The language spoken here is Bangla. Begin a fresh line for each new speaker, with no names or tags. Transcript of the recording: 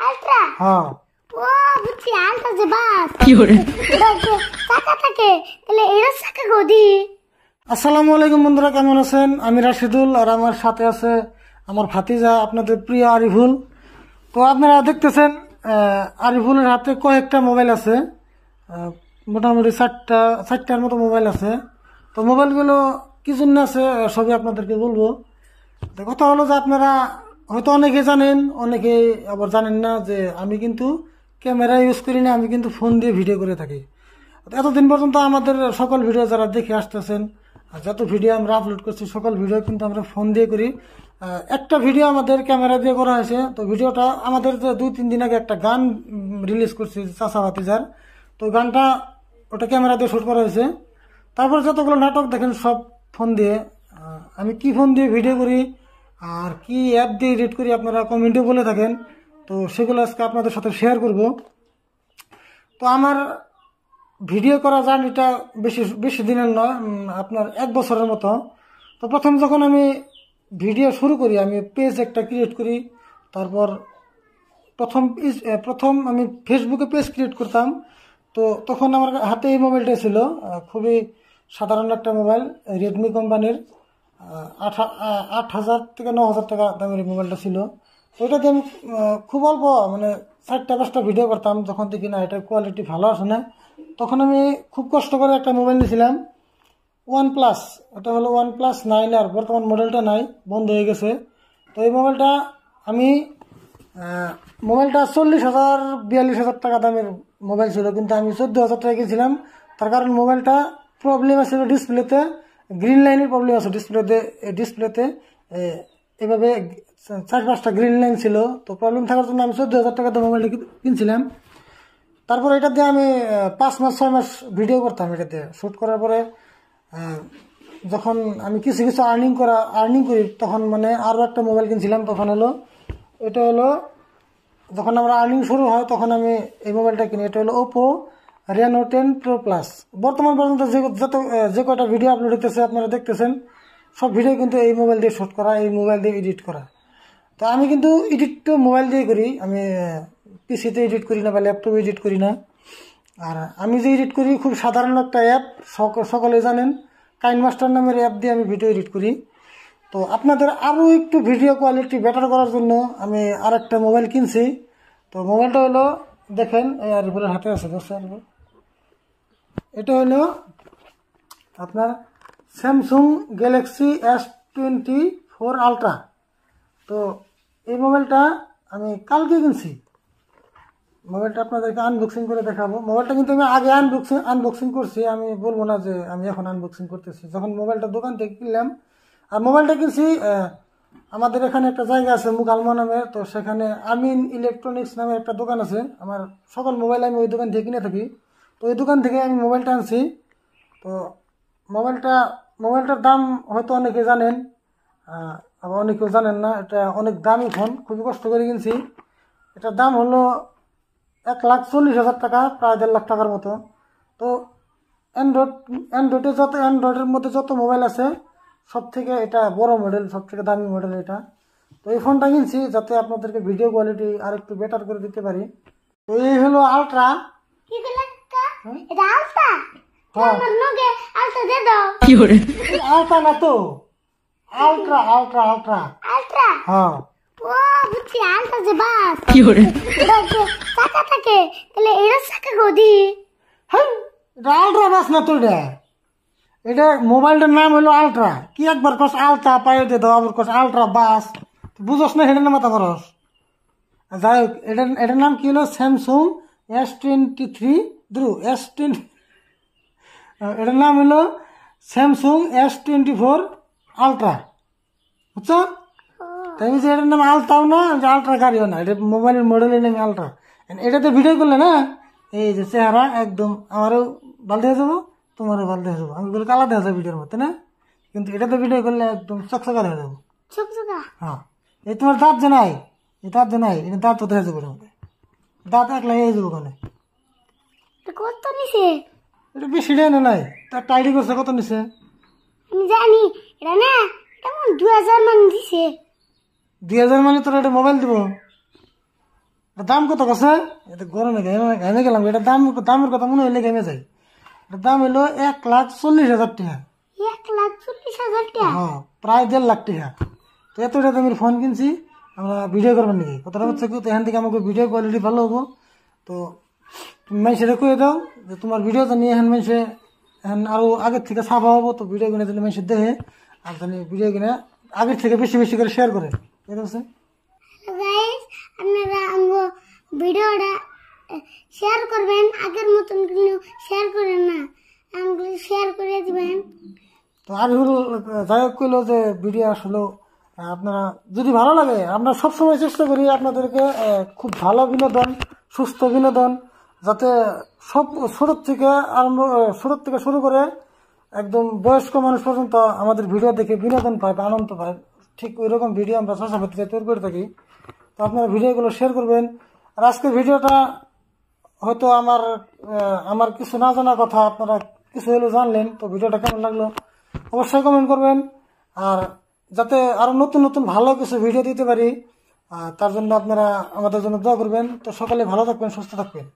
আলট্রা
হ্যাঁ
ও বুঝছি আলট্রা যে বাস কি করে চাকা থাকে তাহলে এর চাকা গদি।
আসসালামু আলাইকুম বন্ধুরা, কেমন আছেন? আমি রাশিদুল, আর আমার সাথে আছে আমার ভাতিজা আপনাদের প্রিয় আরিফুল। তো আপনারা দেখতেছেন আরিফুলের হাতে কয়েকটা মোবাইল আছে, মোটামুটি চারটার মতো মোবাইল আছে। তো মোবাইলগুলো কি জন্য আছে সবই আপনাদেরকে বলবো। তো কথা হলো যে আপনারা হয়তো অনেকে জানেন, অনেকে আবার জানেন না যে আমি কিন্তু ক্যামেরা ইউজ করি না, আমি কিন্তু ফোন দিয়ে ভিডিও করে থাকি। এতদিন পর্যন্ত আমাদের সকল ভিডিও যারা দেখে আসতেছেন, যত ভিডিও আমরা আপলোড করছি সকল ভিডিও কিন্তু আমরা ফোন দিয়ে করি। একটা ভিডিও আমাদের ক্যামেরা দিয়ে করা হয়েছে। তো ভিডিওটা আমাদের যে 2-3 দিন আগে একটা গান রিলিজ করছি চাচা ভাতিজার, তো গানটা ওটা ক্যামেরা দিয়ে শ্যুট করা হয়েছে। তারপর যতগুলো নাটক দেখেন সব ফোন দিয়ে। আমি কি ফোন দিয়ে ভিডিও করি আর কি অ্যাপ দিয়ে এডিট করি আপনারা কমেন্টে বলে থাকেন, তো সেগুলো আজকে আপনাদের সাথে শেয়ার করব। তো আমার ভিডিও করা জার্নিটা বেশি দিনের নয়, আপনার 1 বছরের মতো। তো প্রথম যখন আমি ভিডিও শুরু করি, আমি পেজ একটা ক্রিয়েট করি। তারপর প্রথম আমি ফেসবুকে পেজ ক্রিয়েট করতাম। তো তখন আমার হাতে এই মোবাইলটা ছিল, খুবই সাধারণ একটা মোবাইল, রেডমি কোম্পানির। 8,000 থেকে 9,000 টাকা দামের এই মোবাইলটা ছিল। ওইটাতে আমি খুব অল্প, মানে 4-5টা ভিডিও করতাম। যখন দেখি না এটার কোয়ালিটি ভালো আসে না, তখন আমি খুব কষ্ট করে একটা মোবাইল নিয়েছিলাম, OnePlus। এটা হলো OnePlus 9, আর বর্তমান মডেলটা নাই, বন্ধ হয়ে গেছে। তো এই মোবাইলটা আমি 40,000-42,000 টাকা দামের মোবাইল ছিল, কিন্তু আমি 14,000 টাকা কিনছিলাম। তার কারণ মোবাইলটা প্রবলেম আছে ডিসপ্লেতে, গ্রিন লাইনের প্রবলেম আছে ডিসপ্লেতে এভাবে 4-5টা গ্রিন লাইন ছিল। তো প্রবলেম থাকার জন্য আমি 14,000 টাকা দিয়ে মোবাইলটা কিনছিলাম। তারপর এটা দিয়ে আমি 5 মাস 6 মাস ভিডিও করতাম। এটাতে শ্যুট করার পরে যখন আমি কিছু আর্নিং করি, তখন মানে আরও একটা মোবাইল কিনছিলাম। তখন এটা হলো যখন আমার আর্নিং শুরু হয় তখন আমি এই মোবাইলটা কিনি। এটা হলো Oppo Reno 10 Pro Plus। বর্তমান পর্যন্ত যে কটা ভিডিও আপলোড হতেছে আপনারা দেখতেছেন, সব ভিডিও কিন্তু এই মোবাইল দিয়ে শ্যুট করা, এই মোবাইল দিয়ে এডিট করা। তো আমি কিন্তু এডিটটা মোবাইল দিয়ে করি, আমি পিসিতে এডিট করি না বা ল্যাপটপে এডিট করি না। আর আমি যে এডিট করি খুব সাধারণ একটা অ্যাপ, সকলে জানেন, কাইনমাস্টার নামের অ্যাপ দিয়ে আমি ভিডিও এডিট করি। তো আপনাদের আরও একটু ভিডিও কোয়ালিটি বেটার করার জন্য আমি আর একটা মোবাইল কিনছি। তো মোবাইলটা হলো দেখেন, এই আরিফুলের হাতে আছে, এটা হলো আপনার স্যামসুং গ্যালাক্সি S24 আলট্রা। তো এই মোবাইলটা আমি কালকে কিনছি। মোবাইলটা আপনাদেরকে আনবক্সিং করে দেখাবো। মোবাইলটা কিন্তু আমি আগে আনবক্সিং করছি, আমি বলবো না যে আমি এখন আনবক্সিং করতেছি। যখন মোবাইলটা দোকান থেকে কিনলাম, আর মোবাইলটা কিনছি আমাদের এখানে একটা জায়গা আছে মুকালমা নামে, তো সেখানে আমিন ইলেকট্রনিক্স নামে একটা দোকান আছে। আমার সকল মোবাইল আমি ওই দোকান থেকে কিনে থাকি। তো ওই দোকান থেকে আমি মোবাইলটা আনছি। তো মোবাইলটার দাম হয়তো অনেকে জানেন, আবার অনেকেও জানেন না। এটা অনেক দামি ফোন, খুবই কষ্ট করে কিনছি। এটার দাম হলো 1,40,000 টাকা, প্রায় 1.5 লাখ টাকার মতো। তো অ্যান্ড্রয়েডের মধ্যে যত মোবাইল আছে সব থেকে এটা বড় মডেল, সব থেকে দামি মডেল এটা। তো এই ফোনটা কিনছি যাতে আপনাদেরকে ভিডিও কোয়ালিটি আর একটু বেটার করে দিতে পারি। তো এই হলো আলট্রা।
এটা আলট্রা আমার নগে আলট্রা দে দাও।
আলট্রা না তো, আলট্রা আলট্রা আলট্রা
আলট্রা
হ্যাঁ
ও বুঝছি আলট্রা যে বাস কি করে চাকা থাকে তাহলে এর চাকা গদি।
হ্যাঁ, এটা আলট্রা বাস না তো, এটা মোবাইলটার নাম হলো আলট্রা। কি একবার কস আলট্রা পাইয়ে দে দাও, আবার কস আলট্রা বাস, বুঝস না? হেডের মাথা করস। যাই হোক, এটার নাম কি হলো স্যামসুং S23 S20। এটার নাম হলো স্যামসুং S24 আলট্রা, বুঝছো? তাই যে এটার নাম আলট্রাও না, আলট্রা গাড়িও না, এটা মোবাইলের মডেলের নাম আলট্রা। এটাতে ভিডিও করলে না, এই যে চেহারা একদম আমারও ভালো দেখা যাবো, তোমারও ভালো দেখা যাবো। আমি বলি কালা দেখা যাবে ভিডিওর মধ্যে না, কিন্তু এটাতে ভিডিও করলে একদম চকচকা দেখা যাবো। হ্যাঁ, এই তোমার দাঁত যে নাই, এই দাঁত যে নাই, এটা দাঁত তো দেখা যাবো, দাঁত একলা হয়ে যাবো ওখানে।
কত নিছে?
এটা বেশি দেয় না, নাই তার টাইডি করছে। কত নিছে
আমি জানি, এটা না কেমন 2,000 মান দিছে।
2,000 মানে তোর একটা মোবাইল দিব? এটার দাম কত কাছে? এটা গরমে ঘেমে গেলাম। এটা দামের কথা মনে হইলে ঘেমে যায়। এটার দাম হইলো 1,40,000 টাকা।
1,40,000 টাকা?
হ্যাঁ, প্রায় 1.5 লাখ টাকা। তো এতটা দামের ফোন কিনছি, আমরা ভিডিও করবেন নাকি? কথাটা হচ্ছে কি, তো এখান থেকে আমাকে ভিডিও কোয়ালিটি ভালো হবো। তো তুমি মানুষের কয়ে দাও যে তোমার ভিডিওটা নিয়ে এখন মানুষে এখন আরো আগের থেকে ছাপা হবো। তো ভিডিও কিনে দিলে মানুষের দেখে আর জানি ভিডিও কিনে আগের থেকে বেশি বেশি করে শেয়ার করে। ঠিক আছে?
গাইস, আপনারা আমার ভিডিওটা শেয়ার করবেন, আগের মতন কিন্তু শেয়ার করেন না, আমাকে শেয়ার করে দিবেন।
তো আরিফুল যাই হোক কইলো যে ভিডিও আসলো আপনারা যদি ভালো লাগে, আমরা সবসময় চেষ্টা করি আপনাদেরকে খুব ভালো বিনোদন, সুস্থ বিনোদন, যাতে সব ছোট থেকে শুরু করে একদম বয়স্ক মানুষ পর্যন্ত আমাদের ভিডিও দেখে বিনোদন পায় বা আনন্দ পায়। ঠিক ওই রকম ভিডিও আমরা সবসময় তৈরি করে থাকি। তো আপনারা ভিডিওগুলো শেয়ার করবেন। আর আজকের ভিডিওটা হয়তো আমার কিছু না জানা কথা আপনারা কিছু হলেও জানলেন। তো ভিডিওটা কেমন লাগলো অবশ্যই কমেন্ট করবেন। আর যাতে আরো নতুন নতুন ভালো কিছু ভিডিও দিতে পারি, তার জন্য আপনারা আমাদের জন্য দোয়া করবেন। তো সকলে ভালো থাকবেন, সুস্থ থাকবেন।